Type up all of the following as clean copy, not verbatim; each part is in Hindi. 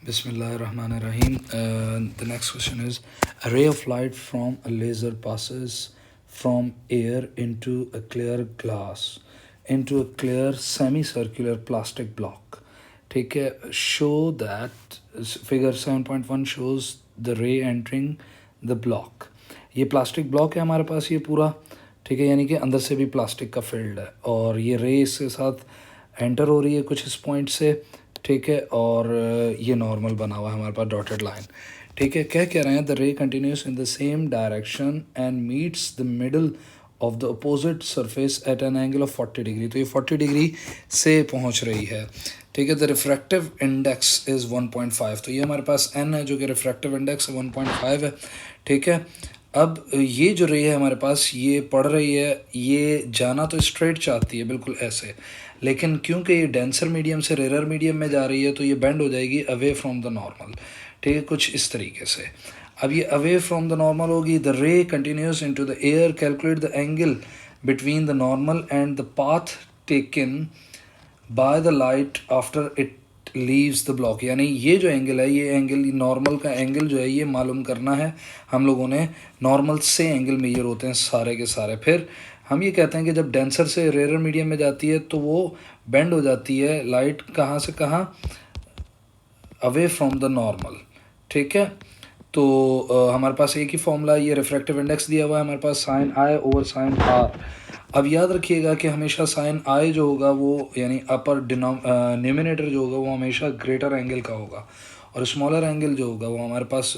Bismillahirrahmanirrahim. The next question is: a ray of light from a laser passes from air into a clear glass, into a clear semicircular plastic block. ठीक है, show that figure 7.1 shows the ray entering the block. ये प्लास्टिक ब्लॉक है हमारे पास ये पूरा, ठीक है, यानी कि अंदर से भी प्लास्टिक का फील्ड है और ये रे इसके साथ एंटर हो रही है कुछ इस पॉइंट से, ठीक है, और ये नॉर्मल बना हुआ है हमारे पास डॉटेड लाइन, ठीक है। कह रहे हैं द रे continuous in the same direction and meets the middle of the opposite surface at an angle of 40 degree. तो ये 40 डिग्री से पहुंच रही है, ठीक है। द रिफ्रैक्टिव इंडेक्स इज़ 1.5, तो ये हमारे पास एन है जो कि रिफ्रैक्टिव इंडेक्स 1.5 है, ठीक है। अब ये जो रे है हमारे पास ये पढ़ रही है, ये जाना तो स्ट्रेट चाहती है बिल्कुल ऐसे, लेकिन क्योंकि ये डेंसर मीडियम से रेयर मीडियम में जा रही है तो ये बेंड हो जाएगी अवे फ्रॉम द नॉर्मल, ठीक है, कुछ इस तरीके से। अब ये अवे फ्रॉम द नॉर्मल होगी। द रे continuous into the air, calculate the angle between the normal and the path taken by the light after it leaves the block. यानी ये जो एंगल है, ये एंगल नॉर्मल का एंगल जो है ये मालूम करना है हम लोगों ने। नॉर्मल से एंगल मेजर होते हैं सारे के सारे। फिर हम ये कहते हैं कि जब डेंसर से रेयर मीडियम में जाती है तो वो बेंड हो जाती है लाइट कहाँ से कहाँ, अवे फ्रॉम द नॉर्मल, ठीक है। तो हमारे पास एक ही फॉर्मूला, ये रिफ्रैक्टिव इंडेक्स दिया हुआ है हमारे पास sine i over sine r. अब याद रखिएगा कि हमेशा साइन आई जो होगा वो यानी अपर न्यूमिनेटर जो होगा वो हमेशा ग्रेटर एंगल का होगा और स्मॉलर एंगल जो होगा वो हमारे पास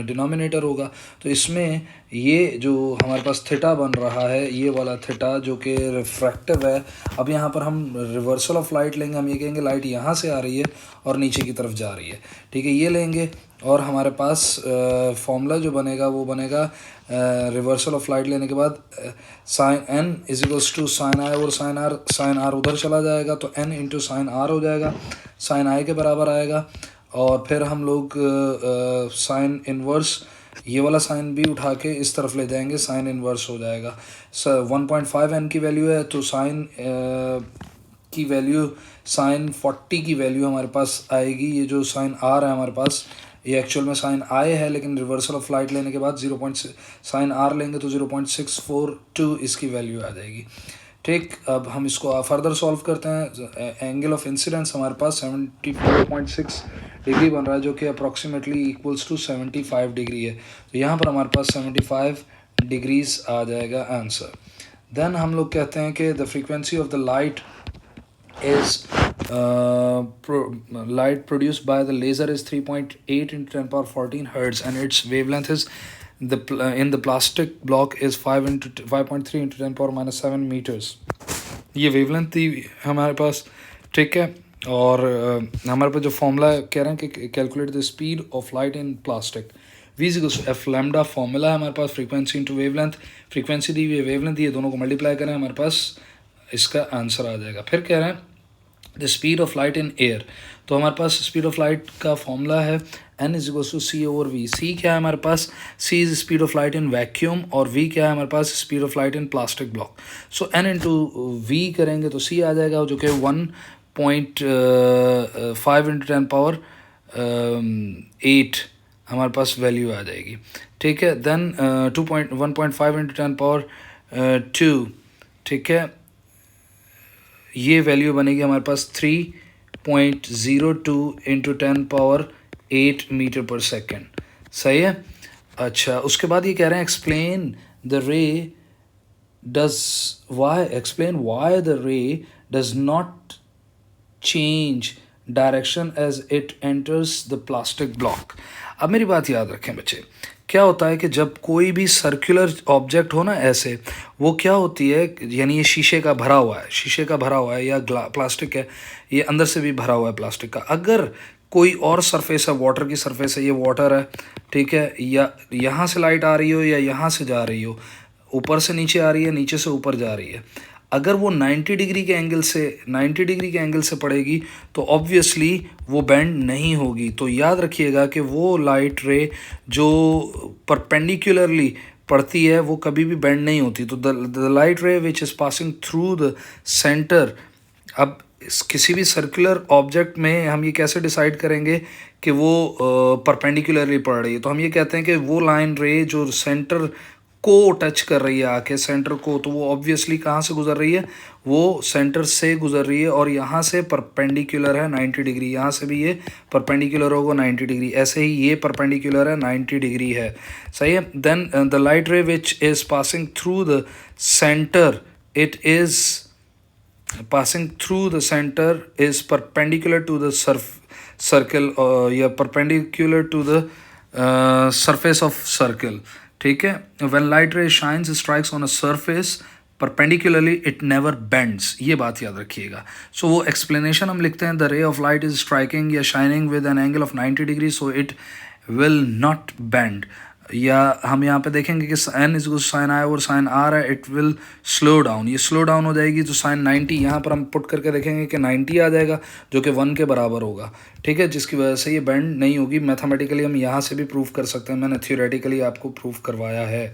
डिनोमिनेटर होगा। तो इसमें ये जो हमारे पास थीटा बन रहा है, ये वाला थीटा जो कि रिफ्रैक्टिव है, अब यहाँ पर हम रिवर्सल ऑफ लाइट लेंगे। हम ये कहेंगे लाइट यहाँ से आ रही है और नीचे की तरफ जा रही है, ठीक है, ये लेंगे और हमारे पास फॉर्मूला जो बनेगा वो बनेगा रिवर्सल ऑफ लाइट लेने के बाद sine n is equals to sine i और साइन आर उधर चला जाएगा तो एन इंटू साइन आर हो जाएगा, साइन आई के बराबर आएगा। और फिर हम लोग साइन इन्वर्स, ये वाला साइन भी उठा के इस तरफ ले जाएंगे, साइन इन्वर्स हो जाएगा। 1.5 एन की वैल्यू है तो साइन की वैल्यू साइन 40 की वैल्यू हमारे पास आएगी। ये जो साइन आर है हमारे पास ये एक्चुअल में साइन आई है, लेकिन रिवर्सल ऑफ लाइट लेने के बाद साइन आर लेंगे तो 0.642 इसकी वैल्यू आ जाएगी, ठीक। अब हम इसको फर्दर सॉल्व करते हैं। एंगल ऑफ इंसिडेंस हमारे पास 74.6 डिग्री बन रहा है जो कि अप्रॉक्सीमेटली इक्वल्स टू 75 डिग्री है। तो यहाँ पर हमारे पास 75 डिग्रीज आ जाएगा आंसर। देन हम लोग कहते हैं कि the frequency of the light is light produced by the laser is 3.8 into 10 power 14 hertz and its wavelength is in the plastic block is 5.3 into 10 power minus 7 meters। ये वेवलेंथ थी हमारे पास, ठीक है। और हमारे पास जो फॉर्मूला कह रहे हैं कि calculate the speed of light in plastic, v is equals to F lambda formula है हमारे पास, फ्रीक्वेंसी इंटू वेवलेंथ, फ्रीक्वेंसी दी हुई है वेवलेंथ दी है, दोनों को मल्टीप्लाई करें हमारे पास इसका आंसर आ जाएगा। फिर कह रहे हैं the speed of light in air, तो हमारे पास स्पीड ऑफ लाइट का फॉर्मूला है n is equals to C over we. सी क्या है हमारे पास, c is speed of light in vacuum और v क्या है हमारे पास, speed of light in plastic block. So n into we करेंगे तो c आ जाएगा जो कि 1.5 इंटू 10 पावर 8 हमारे पास वैल्यू आ जाएगी, ठीक है। देन 1.5 इंटू 10 पावर 2, ठीक है, ये वैल्यू बनेगी हमारे पास 3.02 into 10 power 8 metre per second, सही है। अच्छा, उसके बाद ये कह रहे हैं explain the ray explain why the ray does not change direction as it enters the plastic block. अब मेरी बात याद रखें बच्चे, क्या होता है कि जब कोई भी सर्कुलर ऑब्जेक्ट हो ना ऐसे, वो क्या होती है, यानी ये शीशे का भरा हुआ है या प्लास्टिक है, ये अंदर से भी भरा हुआ है प्लास्टिक का। अगर कोई और सरफेस है, वाटर की सरफेस है, ये वाटर है, ठीक है, या यहाँ से लाइट आ रही हो या यहाँ से जा रही हो, ऊपर से नीचे आ रही है, नीचे से ऊपर जा रही है, अगर वो 90 डिग्री के एंगल से पड़ेगी तो ऑब्वियसली वो बेंड नहीं होगी। तो याद रखिएगा कि वो लाइट रे जो परपेंडिकुलरली पड़ती है वो कभी भी बेंड नहीं होती। तो the light ray which is passing through the centre, अब किसी भी सर्कुलर ऑब्जेक्ट में हम ये कैसे डिसाइड करेंगे कि वो परपेंडिकुलरली पड़ रही है, तो हम ये कहते हैं कि वो लाइन रे जो सेंटर को टच कर रही है आके सेंटर को, तो वो ऑब्वियसली कहाँ से गुजर रही है, वो सेंटर से गुजर रही है और यहाँ से परपेंडिकुलर है 90 डिग्री, यहाँ से भी ये परपेंडिकुलर होगा 90 डिग्री, ऐसे ही ये परपेंडिकुलर है 90 डिग्री है, सही है। Then the light ray which is passing through the centre, it is passing through the center is perpendicular to the circle, या perpendicular to the surface of circle, ठीक है। when light ray shines strikes on a surface perpendicularly it never bends, ये बात याद रखिएगा। सो वो एक्सप्लेनेशन हम लिखते हैं, the ray of light is striking या shining with an angle of 90 degree so it will not bend, या हम यहाँ पे देखेंगे कि n इज साइन आई और साइन आ रहा है, इट विल स्लो डाउन, ये स्लो डाउन हो जाएगी, तो साइन 90 यहाँ पर हम पुट करके देखेंगे कि 90 आ जाएगा जो कि 1 के बराबर होगा, ठीक है, जिसकी वजह से ये बेंड नहीं होगी। मैथमेटिकली हम यहाँ से भी प्रूफ कर सकते हैं, मैंने थ्योरेटिकली आपको प्रूफ करवाया है।